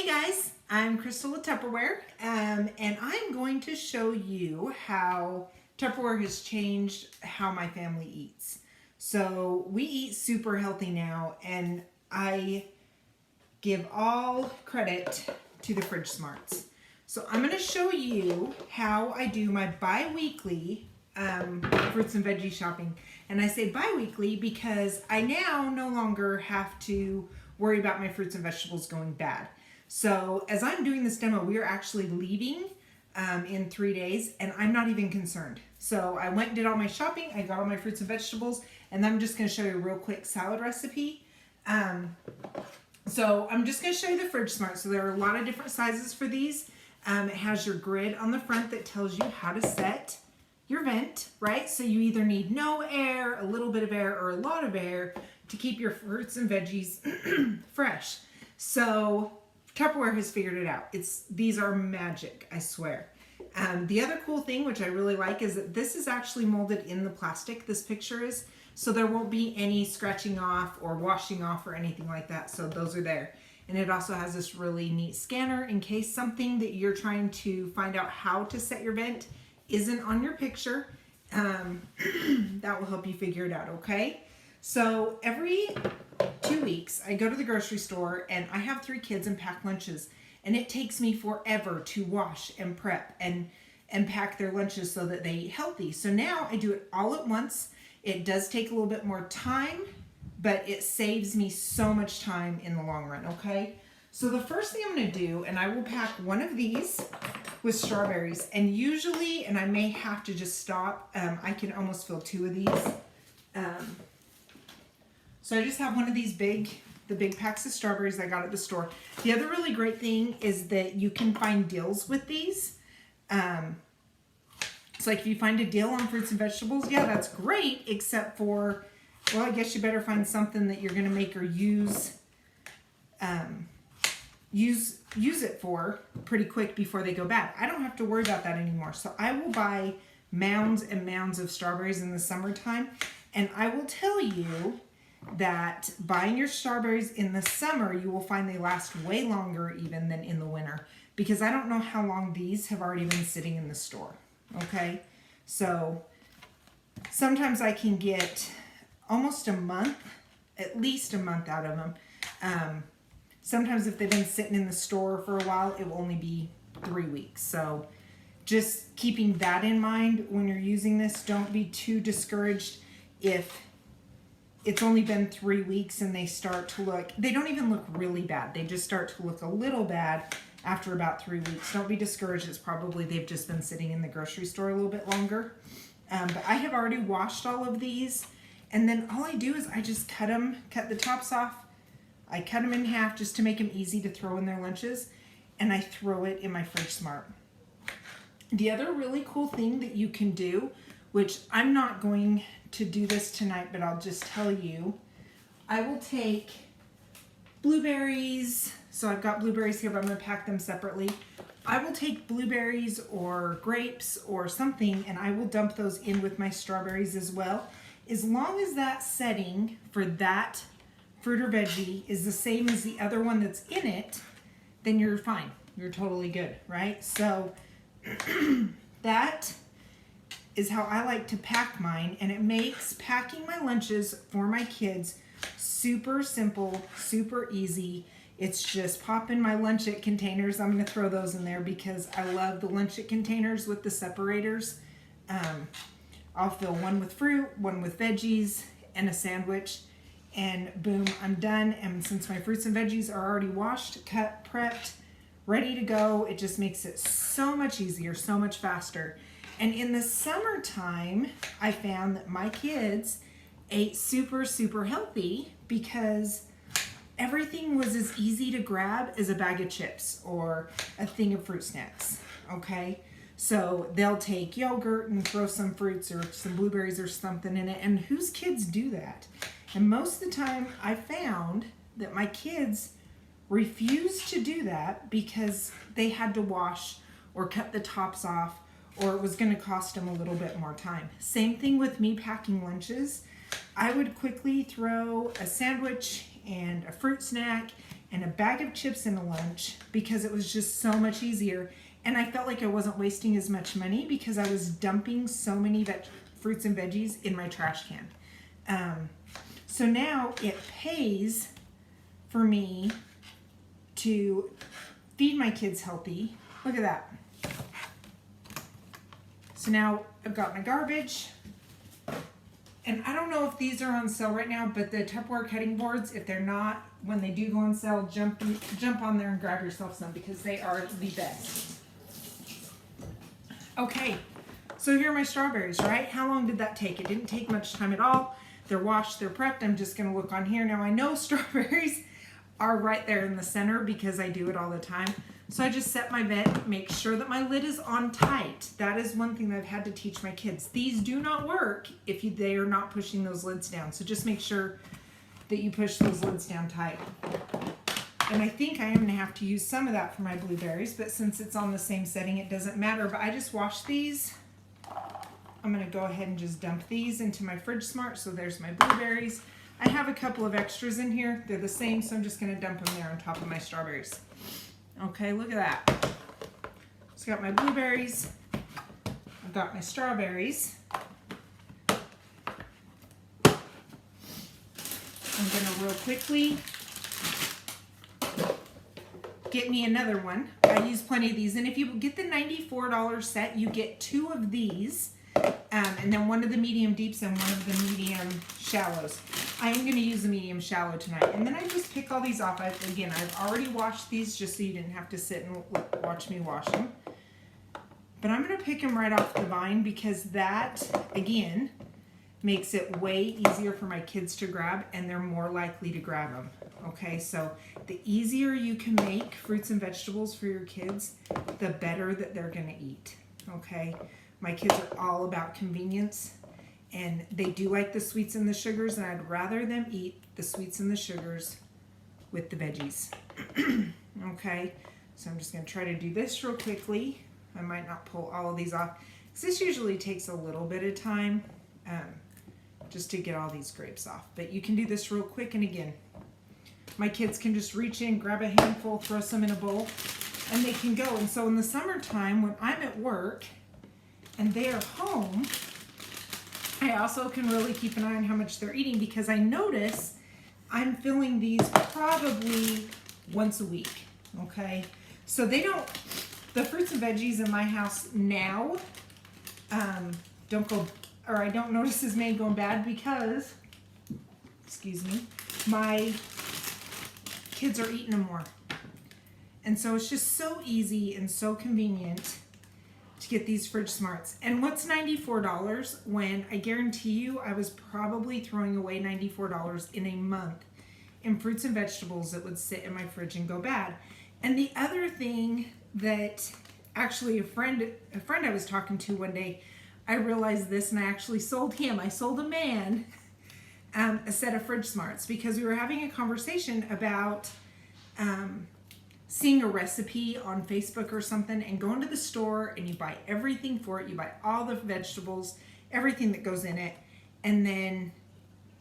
Guys, I'm Crystal with Tupperware, and I'm going to show you how Tupperware has changed how my family eats. So we eat super healthy now, and I give all credit to the Fridge Smarts. So I'm going to show you how I do my bi-weekly fruits and veggie shopping. And I say bi-weekly because I now no longer have to worry about my fruits and vegetables going bad. So as I'm doing this demo, we are actually leaving in 3 days, and I'm not even concerned. So I went and did all my shopping, I got all my fruits and vegetables, and then I'm just going to show you a real quick salad recipe. So I'm just going to show you the Fridge Smart. So there are a lot of different sizes for these. It has your grid on the front that tells you how to set your vent, right? So you either need no air, a little bit of air, or a lot of air to keep your fruits and veggies fresh. So Tupperware has figured it out. These are magic, I swear. The other cool thing, which I really like, is that this is actually molded in the plastic, this picture is, so there won't be any scratching off or washing off or anything like that, so those are there. And it also has this really neat scanner in case something that you're trying to find out how to set your vent isn't on your picture. That will help you figure it out, okay? So every 2 weeks, I go to the grocery store, and I have 3 kids and pack lunches, and it takes me forever to wash and prep and pack their lunches so that they eat healthy. So now I do it all at once. It does take a little bit more time, but it saves me so much time in the long run, okay? So the first thing I'm going to do, and I will pack one of these with strawberries, and usually, and I may have to just stop, I can almost fill 2 of these. So I just have one of these the big packs of strawberries I got at the store. The other really great thing is that you can find deals with these. So like if you find a deal on fruits and vegetables, yeah, that's great, except for, well, I guess you better find something that you're going to make or use it for pretty quick before they go bad. I don't have to worry about that anymore. So I will buy mounds and mounds of strawberries in the summertime, and I will tell you that buying your strawberries in the summer, you will find they last way longer even than in the winter, because I don't know how long these have already been sitting in the store. Okay, so sometimes I can get almost a month, at least a month out of them. Sometimes if they've been sitting in the store for a while, it will only be 3 weeks. So just keeping that in mind when you're using this. Don't be too discouraged if it's only been 3 weeks and they start to look, they don't even look really bad. They just start to look a little bad after about 3 weeks. Don't be discouraged. It's probably they've just been sitting in the grocery store a little bit longer. But I have already washed all of these, and then all I do is I just cut the tops off. I cut them in half just to make them easy to throw in their lunches, and I throw it in my Fridge Smart. The other really cool thing that you can do, which I'm not going to do this tonight, but I'll just tell you, I will take blueberries. So I've got blueberries here, but I'm going to pack them separately. I will take blueberries or grapes or something, and I will dump those in with my strawberries as well. As long as that setting for that fruit or veggie is the same as the other one that's in it, then you're fine. You're totally good, right? So that is how I like to pack mine, and it makes packing my lunches for my kids super simple, super easy. It's just pop in my Lunch-It containers. I'm going to throw those in there because I love the Lunch-It containers with the separators. I'll fill one with fruit, one with veggies, and a sandwich, and boom, I'm done. And since my fruits and veggies are already washed, cut, prepped, ready to go, it just makes it so much easier, so much faster. And in the summertime, I found that my kids ate super, super healthy because everything was as easy to grab as a bag of chips or a thing of fruit snacks, okay? So they'll take yogurt and throw some fruits or some blueberries or something in it, and whose kids do that? And most of the time, I found that my kids refused to do that because they had to wash or cut the tops off, or it was going to cost them a little bit more time. Same thing with me packing lunches. I would quickly throw a sandwich and a fruit snack and a bag of chips in a lunch because it was just so much easier. And I felt like I wasn't wasting as much money because I was dumping so many fruits and veggies in my trash can. So now it pays for me to feed my kids healthy. Look at that. So now I've got my garbage. And I don't know if these are on sale right now, but the Tupperware cutting boards, if they're not, when they do go on sale, jump on there and grab yourself some because they are the best. Okay, so here are my strawberries, right? How long did that take? It didn't take much time at all. They're washed, they're prepped. I'm just gonna look on here. Now I know strawberries are right there in the center because I do it all the time. So I just set my vent, make sure that my lid is on tight. That is one thing that I've had to teach my kids. These do not work if they are not pushing those lids down. So just make sure that you push those lids down tight. And I think I am gonna have to use some of that for my blueberries, but since it's on the same setting, it doesn't matter. But I just washed these. I'm gonna go ahead and just dump these into my Fridge Smart. So there's my blueberries. I have a couple of extras in here. They're the same, so I'm just gonna dump them there on top of my strawberries. Okay, look at that. So I got my blueberries. I've got my strawberries. I'm gonna real quickly get me another one. I use plenty of these, and if you get the $94 set, you get 2 of these, and then one of the medium deeps and one of the medium shallows. I am going to use the medium shallow tonight, and then I just pick all these off. I've already washed these just so you didn't have to sit and watch me wash them. But I'm going to pick them right off the vine because that, again, makes it way easier for my kids to grab, and they're more likely to grab them. Okay, so the easier you can make fruits and vegetables for your kids, the better that they're going to eat. Okay, my kids are all about convenience, and they do like the sweets and the sugars, and I'd rather them eat the sweets and the sugars with the veggies. Okay, so I'm just going to try to do this real quickly. I might not pull all of these off because this usually takes a little bit of time just to get all these grapes off, but you can do this real quick. And again, my kids can just reach in, grab a handful, throw some in a bowl, and they can go. And so in the summertime when I'm at work and they are home, I also can really keep an eye on how much they're eating because I notice I'm filling these probably once a week. Okay, so the fruits and veggies in my house now don't go, or I don't notice as many going bad because, excuse me, my kids are eating them more. And so it's just so easy and so convenient to get these Fridge Smarts. And what's $94 when I guarantee you I was probably throwing away $94 in a month in fruits and vegetables that would sit in my fridge and go bad. And the other thing that actually a friend I was talking to one day, I realized this, and I actually sold him. I sold a man a set of Fridge Smarts because we were having a conversation about seeing a recipe on Facebook or something and going to the store and you buy everything for it. You buy all the vegetables, everything that goes in it, and then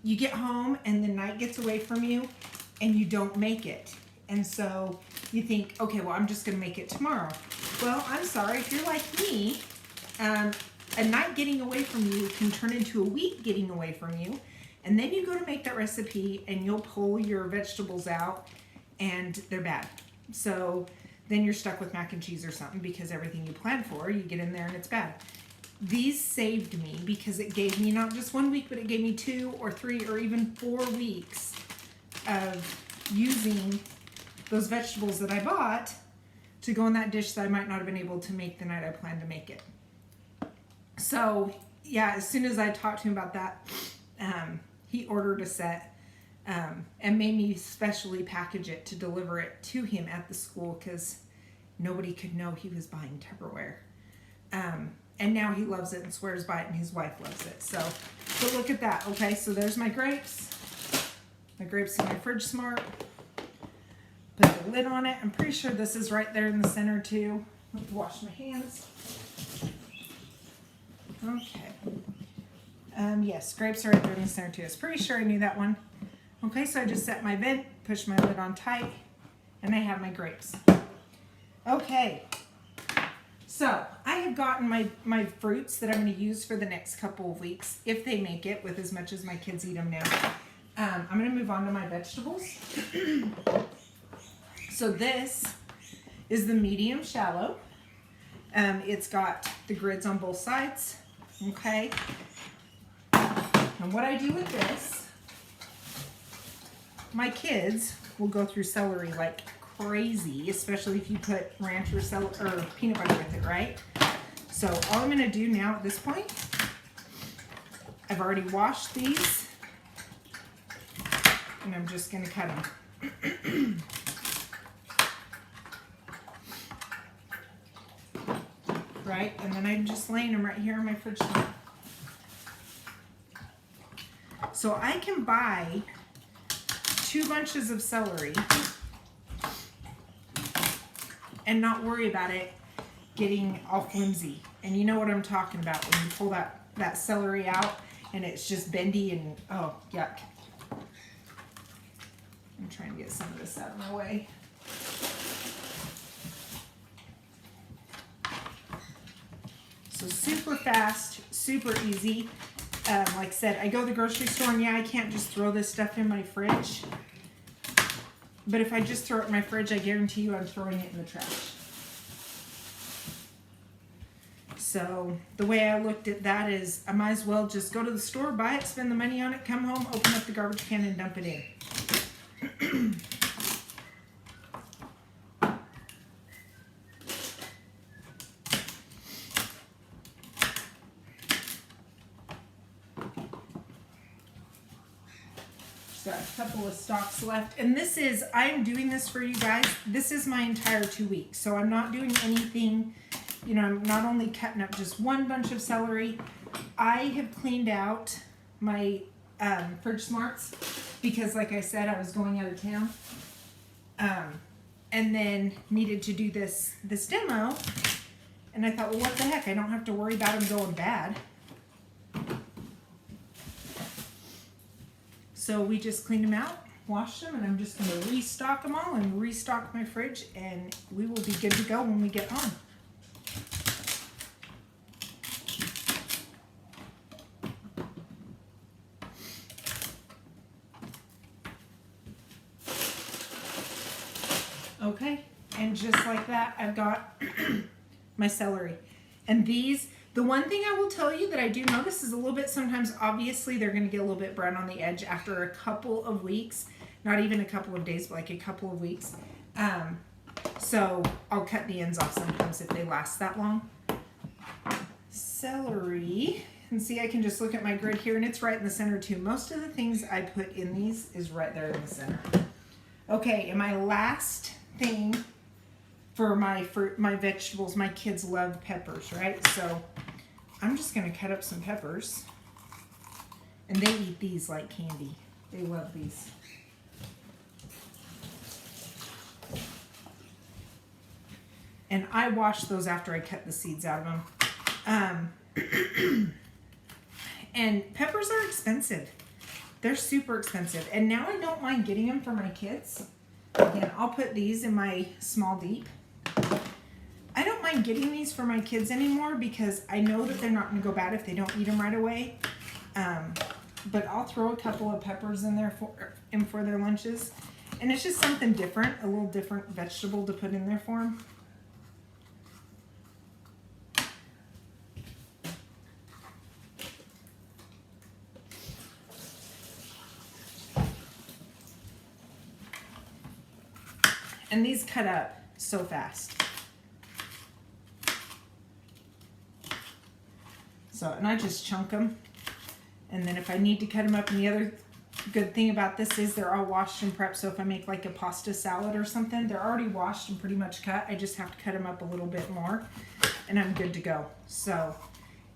you get home and the night gets away from you and you don't make it. And so you think, okay, well, I'm just going to make it tomorrow. Well, I'm sorry, if you're like me, a night getting away from you can turn into a week getting away from you. And then you go to make that recipe and you'll pull your vegetables out and they're bad. So then you're stuck with mac and cheese or something because everything you planned for, you get in there and it's bad. These saved me because it gave me not just 1 week, but it gave me 2 or 3 or even 4 weeks of using those vegetables that I bought to go in that dish that I might not have been able to make the night I planned to make it. So yeah, as soon as I talked to him about that, he ordered a set and made me specially package it to deliver it to him at the school because nobody could know he was buying Tupperware. And now he loves it and swears by it, and his wife loves it. So look at that. Okay, so there's my grapes. My grapes in my Fridge Smart. Put the lid on it. I'm pretty sure this is right there in the center too. I have to wash my hands. Okay. Yes, grapes are right there in the center too. I was pretty sure I knew that one. Okay, so I just set my vent, push my lid on tight. And I have my grapes. Okay. So I have gotten my fruits that I'm going to use for the next couple of weeks, if they make it, with as much as my kids eat them now. I'm going to move on to my vegetables. So this is the medium shallow. It's got the grids on both sides. Okay. And what I do with this, my kids will go through celery like crazy, especially if you put ranch or peanut butter with it, right? So all I'm going to do now at this point, I've already washed these, and I'm just going to cut them. Right, and then I'm just laying them right here in my fridge. So I can buy 2 bunches of celery and not worry about it getting all flimsy. And you know what I'm talking about when you pull that celery out and it's just bendy and, oh, yuck. I'm trying to get some of this out of my way. So super fast, super easy. Like I said, I go to the grocery store and yeah, I can't just throw this stuff in my fridge. But if I just throw it in my fridge, I guarantee you I'm throwing it in the trash. So the way I looked at that is I might as well just go to the store, buy it, spend the money on it, come home, open up the garbage can and dump it in. Got a couple of stalks left, and this is, I'm doing this for you guys, this is my entire 2 weeks, so I'm not doing anything, you know, I'm not only cutting up just one bunch of celery. I have cleaned out my fridge smarts because, like I said, I was going out of town, and then needed to do this demo, and I thought, well, what the heck, I don't have to worry about them going bad. So we just cleaned them out, washed them, and I'm just going to restock them all and restock my fridge, and we will be good to go when we get home. Okay, and just like that, I've got my celery. And these, the one thing I will tell you that I do notice is a little bit, sometimes obviously they're going to get a little bit brown on the edge after a couple of weeks, not even a couple of days, but like a couple of weeks. So I'll cut the ends off sometimes if they last that long. Celery, and see, I can just look at my grid here and it's right in the center too. Most of the things I put in these is right there in the center. Okay, and my last thing for my fruit, my vegetables, my kids love peppers, right? So I'm just gonna cut up some peppers, and they eat these like candy. They love these. And I wash those after I cut the seeds out of them. And peppers are expensive. They're super expensive. And now I don't mind getting them for my kids. Again, I'll put these in my small deep. I don't mind getting these for my kids anymore because I know that they're not going to go bad if they don't eat them right away. But I'll throw a couple of peppers in there for their lunches. And it's just something different, a little different vegetable to put in there for them. And these cut up so fast. So, and I just chunk them. And then if I need to cut them up, and the other good thing about this is they're all washed and prepped. So if I make like a pasta salad or something, they're already washed and pretty much cut. I just have to cut them up a little bit more and I'm good to go. So,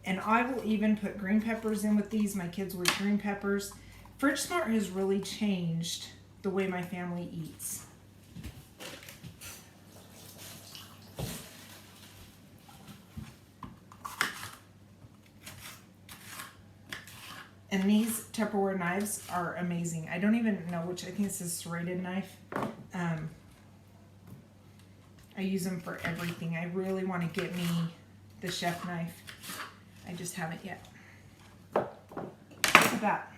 and I will even put green peppers in with these. My kids with green peppers. Fridge Smart has really changed the way my family eats. And these Tupperware knives are amazing. I don't even know which, I think it's a serrated knife. I use them for everything. I really want to get me the chef knife. I just haven't yet. Look at that.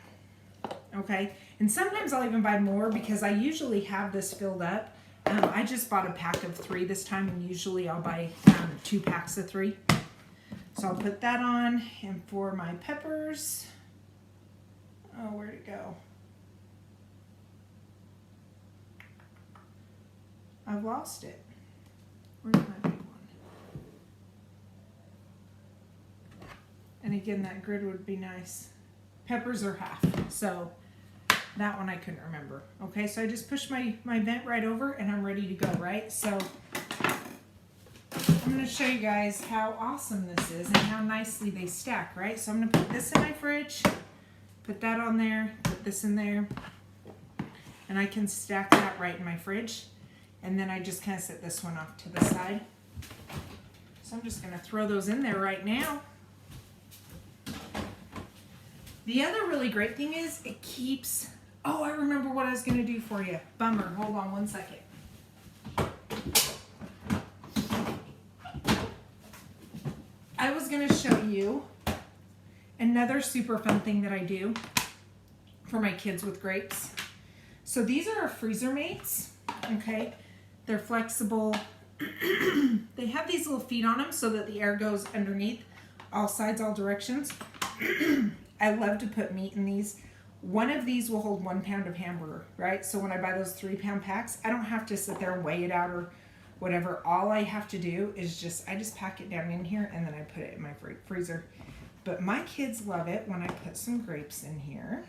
Okay, and sometimes I'll even buy more because I usually have this filled up. I just bought a pack of 3 this time, and usually I'll buy 2 packs of 3. So I'll put that on, and for my peppers, oh, where'd it go? I've lost it. Where's my big one? And again, that grid would be nice. Peppers are half, so that one I couldn't remember. Okay, so I just push my vent right over and I'm ready to go, right? So I'm gonna show you guys how awesome this is and how nicely they stack, right? So I'm gonna put this in my fridge, put that on there, put this in there, and I can stack that right in my fridge. And then I just kind of set this one off to the side. So I'm just gonna throw those in there right now. The other really great thing is it keeps, oh, I remember what I was gonna do for you. Bummer, hold on one second. I was gonna show you another super fun thing that I do for my kids with grapes. So these are our freezer mates, okay? They're flexible. They have these little feet on them so that the air goes underneath, all sides, all directions. I love to put meat in these. One of these will hold 1 pound of hamburger, right? So when I buy those 3-pound packs, I don't have to sit there and weigh it out or whatever. All I have to do is I just pack it down in here and then I put it in my freezer. But my kids love it when I put some grapes in here.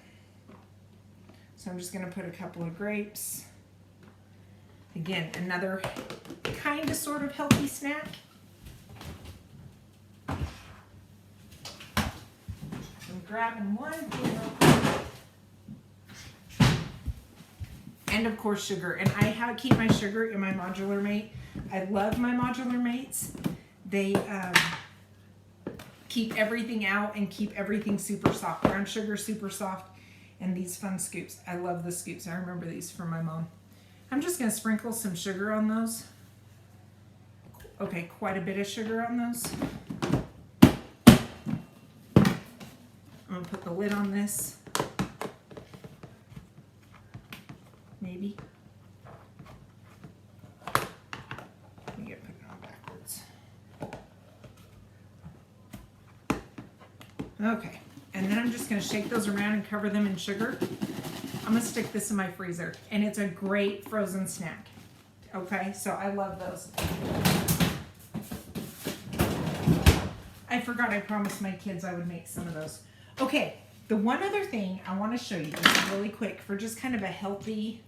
So I'm just gonna put a couple of grapes. Again, another kind of sort of healthy snack. I'm grabbing one here. And of course sugar. And I keep my sugar in my modular mate. I love my modular mates. They keep everything out and keep everything super soft. Brown sugar, super soft. And these fun scoops. I love the scoops. I remember these from my mom. I'm just going to sprinkle some sugar on those. Okay, quite a bit of sugar on those. I'm going to put the lid on this. Maybe. Let me get put it on backwards. Okay, and then I'm just going to shake those around and cover them in sugar. I'm gonna stick this in my freezer, and it's a great frozen snack. Okay, so I love those. I forgot I promised my kids I would make some of those. Okay, the one other thing I want to show you just really quick for just kind of a healthy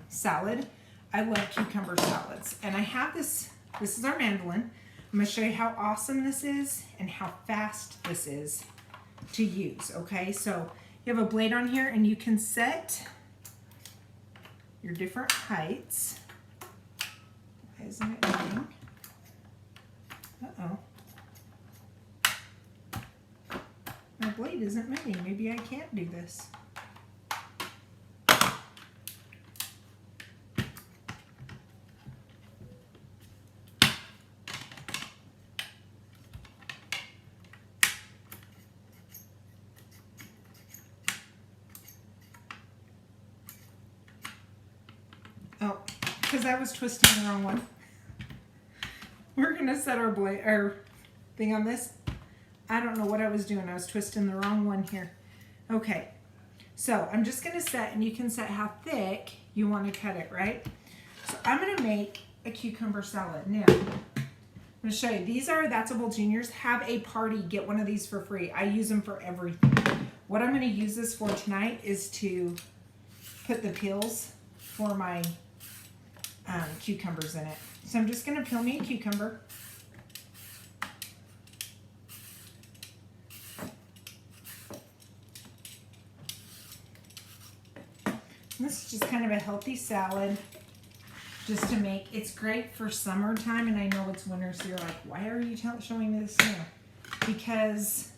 salad. I love cucumber salads, and I have this. This is our mandolin. I'm gonna show you how awesome this is and how fast this is to use. Okay, so you have a blade on here and you can set your different heights. Why isn't it moving? Uh-oh. My blade isn't moving. Maybe I can't do this. Oh, because I was twisting the wrong one. We're gonna set our thing on this. I don't know what I was doing. I was twisting the wrong one here. Okay, so I'm just gonna set, and you can set how thick you want to cut it, right? So I'm gonna make a cucumber salad. Now, I'm gonna show you. These are That's a Bowl Juniors. Have a party, get one of these for free. I use them for everything. What I'm gonna use this for tonight is to put the peels for my cucumbers in it. So I'm just going to peel me a cucumber. And this is just kind of a healthy salad just to make. It's great for summertime, and I know it's winter, so you're like, why are you showing me this now? Because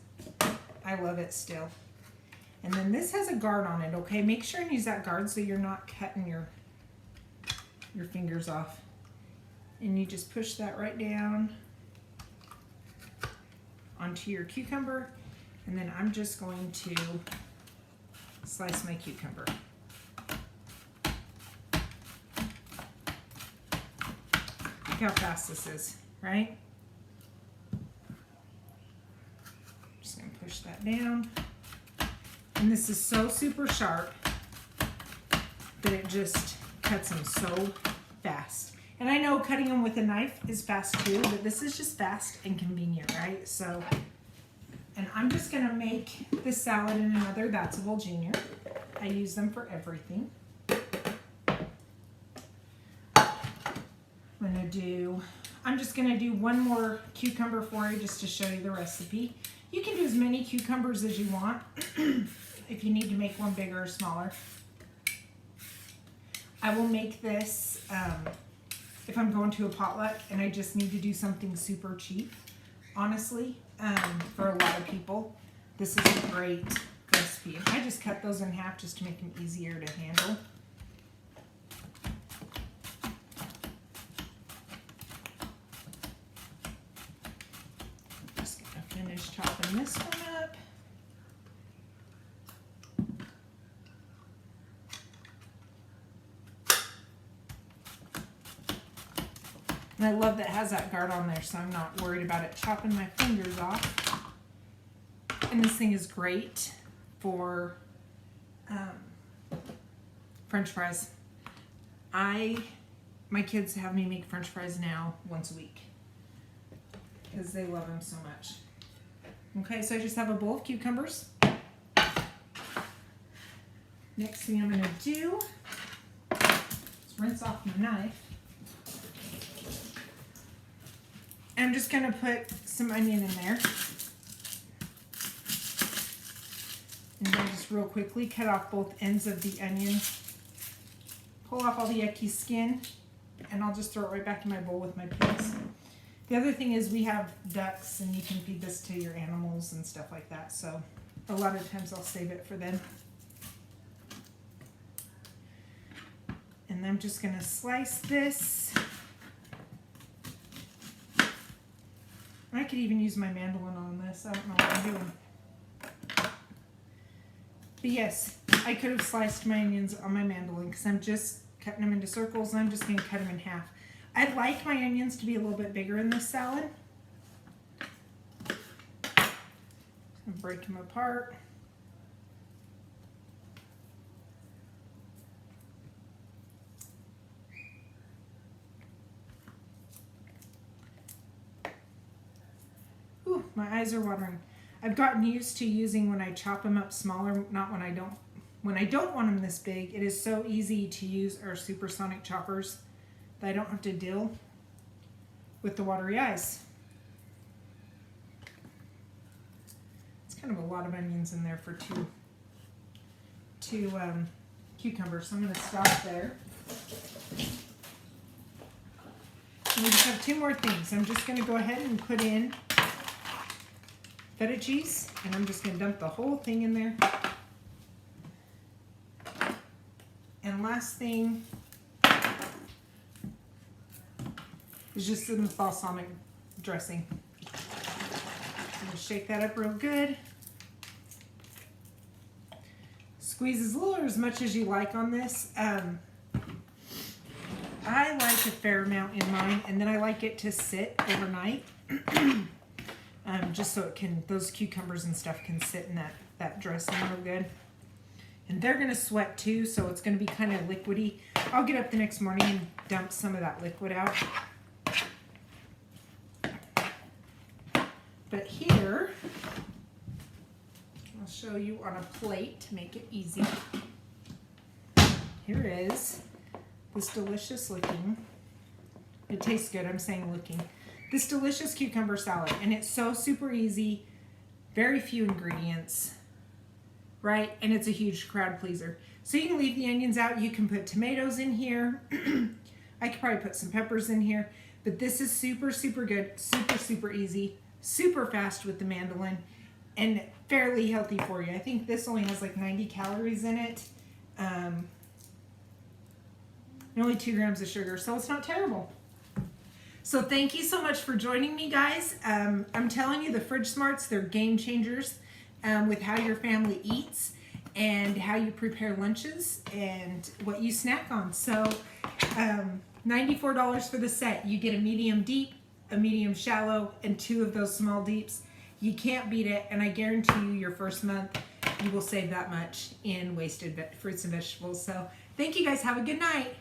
I love it still. And then this has a guard on it, okay? Make sure and use that guard so you're not cutting your your fingers off. And you just push that right down onto your cucumber. And then I'm just going to slice my cucumber. Look how fast this is, right? Just gonna push that down. And this is so super sharp that it just cuts them so fast. And I know cutting them with a knife is fast too, but this is just fast and convenient, right? So, and I'm just gonna make this salad in another That's a Bowl Junior. I use them for everything. I'm just gonna do one more cucumber for you just to show you the recipe. You can do as many cucumbers as you want if you need to make one bigger or smaller. I will make this if I'm going to a potluck and I just need to do something super cheap. Honestly, for a lot of people, this is a great recipe. I just cut those in half just to make them easier to handle. Just gonna finish chopping this one up. And I love that it has that guard on there, so I'm not worried about it chopping my fingers off. And this thing is great for French fries. My kids have me make French fries now once a week because they love them so much. Okay, so I just have a bowl of cucumbers. Next thing I'm gonna do is rinse off my knife. I'm just gonna put some onion in there. And then just real quickly cut off both ends of the onion. Pull off all the yucky skin, and I'll just throw it right back in my bowl with my peas. The other thing is we have ducks, and you can feed this to your animals and stuff like that, so a lot of times I'll save it for them. And I'm just gonna slice this. I could even use my mandolin on this. I don't know what I'm doing. But yes, I could have sliced my onions on my mandolin because I'm just cutting them into circles and I'm just going to cut them in half. I'd like my onions to be a little bit bigger in this salad. And break them apart. Ooh, my eyes are watering. I've gotten used to using when I chop them up smaller, not when I don't. When I don't want them this big, it is so easy to use our supersonic choppers that I don't have to deal with the watery eyes. It's kind of a lot of onions in there for two cucumbers, so I'm going to stop there. And we just have two more things. I'm just going to go ahead and put in feta cheese, and I'm just going to dump the whole thing in there. And last thing is just some balsamic dressing. I'm going to shake that up real good. Squeeze as little or as much as you like on this. I like a fair amount in mine, and then I like it to sit overnight. Just so it can, those cucumbers and stuff can sit in that dressing real good. And they're gonna sweat too, so it's gonna be kind of liquidy. I'll get up the next morning and dump some of that liquid out. But here, I'll show you on a plate to make it easy. Here is this delicious looking, it tastes good, I'm saying looking, this delicious cucumber salad. And it's so super easy, very few ingredients, right? And it's a huge crowd pleaser. So you can leave the onions out, you can put tomatoes in here. I could probably put some peppers in here, but this is super, super good, super, super easy, super fast with the mandolin, and fairly healthy for you. I think this only has like 90 calories in it. and only 2 grams of sugar, so it's not terrible. So thank you so much for joining me, guys. I'm telling you, the Fridge Smarts, they're game changers with how your family eats and how you prepare lunches and what you snack on. So $94 for the set. You get a medium deep, a medium shallow, and 2 of those small deeps. You can't beat it, and I guarantee you your first month you will save that much in wasted fruits and vegetables. So thank you guys. Have a good night.